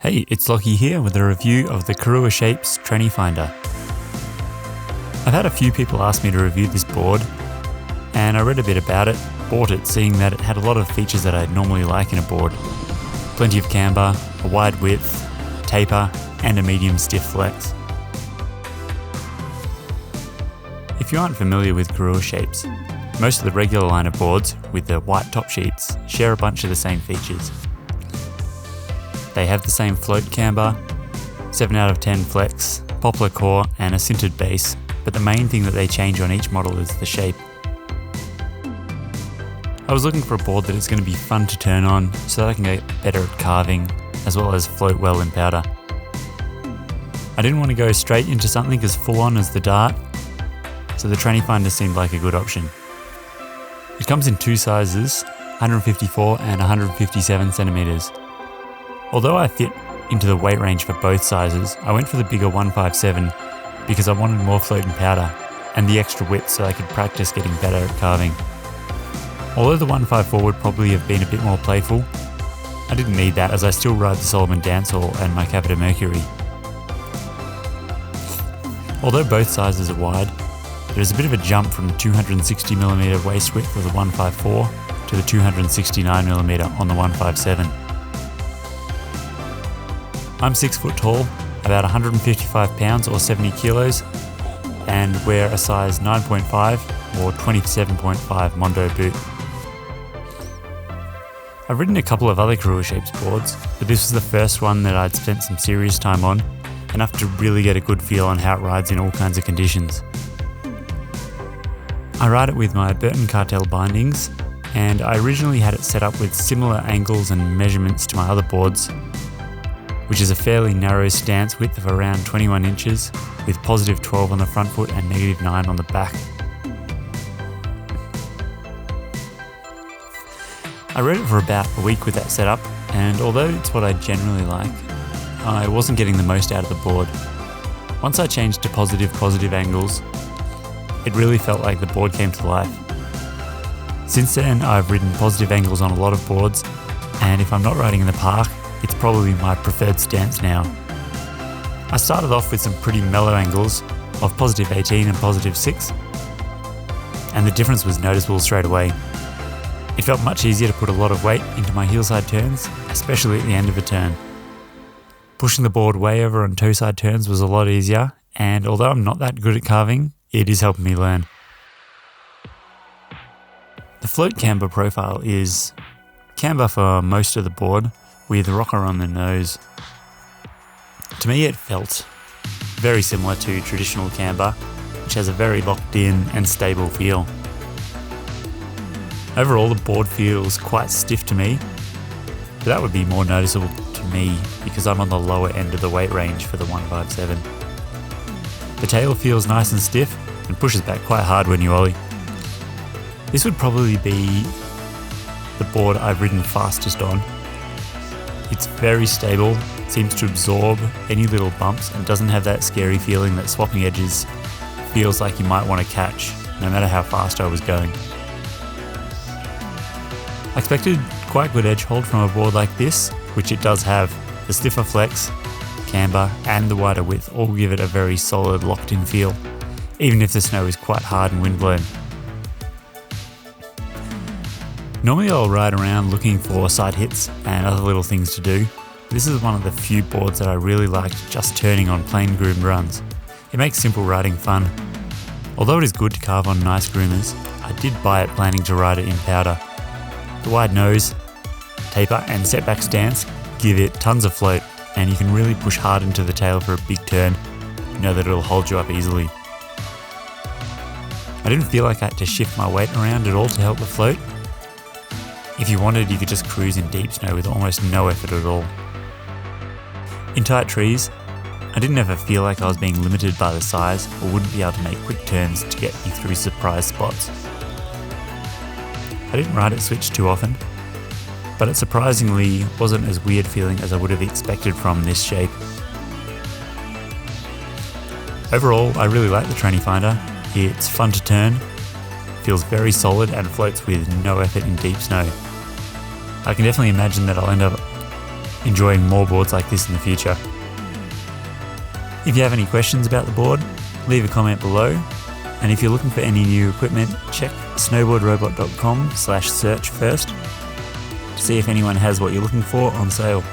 Hey, it's Lockie here with a review of the Korua Shapes Tranny Finder. I've had a few people ask me to review this board, and I read a bit about it, bought it seeing that it had a lot of features that I'd normally like in a board. Plenty of camber, a wide width, taper, and a medium stiff flex. If you aren't familiar with Korua Shapes, most of the regular line of boards with the white top sheets share a bunch of the same features. They have the same float camber, 7 out of 10 flex, poplar core and a sintered base, but the main thing that they change on each model is the shape. I was looking for a board that is going to be fun to turn on so that I can get better at carving as well as float well in powder. I didn't want to go straight into something as full on as the Dart, so the Tranny Finder seemed like a good option. It comes in two sizes, 154 and 157 centimeters. Although I fit into the weight range for both sizes, I went for the bigger 157 because I wanted more float and powder and the extra width so I could practice getting better at carving. Although the 154 would probably have been a bit more playful, I didn't need that as I still ride the Solomon Dancehall and my Capita Mercury. Although both sizes are wide, there's a bit of a jump from the 260mm waist width of the 154 to the 269mm on the 157. I'm 6 foot tall, about 155 pounds or 70 kilos, and wear a size 9.5 or 27.5 Mondo boot. I've ridden a couple of other Korua Shapes boards, but this was the first one that I'd spent some serious time on, enough to really get a good feel on how it rides in all kinds of conditions. I ride it with my Burton Cartel bindings, and I originally had it set up with similar angles and measurements to my other boards, which is a fairly narrow stance width of around 21 inches with positive 12 on the front foot and negative 9 on the back. I rode it for about a week with that setup, and although it's what I generally like, I wasn't getting the most out of the board. Once I changed to positive angles, it really felt like the board came to life. Since then, I've ridden positive angles on a lot of boards, and if I'm not riding in the park, it's probably my preferred stance now. I started off with some pretty mellow angles of positive 18 and positive 6, and the difference was noticeable straight away. It felt much easier to put a lot of weight into my heelside turns, especially at the end of a turn. Pushing the board way over on toe side turns was a lot easier, and although I'm not that good at carving, it is helping me learn. The float camber profile is camber for most of the board, with rocker on the nose. To me it felt very similar to traditional camber, which has a very locked in and stable feel. Overall the board feels quite stiff to me, but that would be more noticeable to me because I'm on the lower end of the weight range for the 157. The tail feels nice and stiff and pushes back quite hard when you ollie. This would probably be the board I've ridden fastest on. It's very stable, seems to absorb any little bumps and doesn't have that scary feeling that swapping edges feels like you might want to catch, no matter how fast I was going. I expected quite good edge hold from a board like this, which it does have. The stiffer flex, camber and the wider width all give it a very solid locked in feel, even if the snow is quite hard and windblown. Normally I'll ride around looking for side hits and other little things to do. This is one of the few boards that I really liked just turning on plain groomed runs. It makes simple riding fun. Although it is good to carve on nice groomers, I did buy it planning to ride it in powder. The wide nose, taper and setback stance give it tons of float, and you can really push hard into the tail for a big turn. You know that it'll hold you up easily. I didn't feel like I had to shift my weight around at all to help the float. If you wanted, you could just cruise in deep snow with almost no effort at all. In tight trees, I didn't ever feel like I was being limited by the size or wouldn't be able to make quick turns to get me through surprise spots. I didn't ride it switch too often, but it surprisingly wasn't as weird feeling as I would have expected from this shape. Overall, I really like the Tranny Finder. It's fun to turn, feels very solid and floats with no effort in deep snow. I can definitely imagine that I'll end up enjoying more boards like this in the future. If you have any questions about the board, leave a comment below. And if you're looking for any new equipment, check snowboardrobot.com/search first to see if anyone has what you're looking for on sale.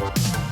Bye.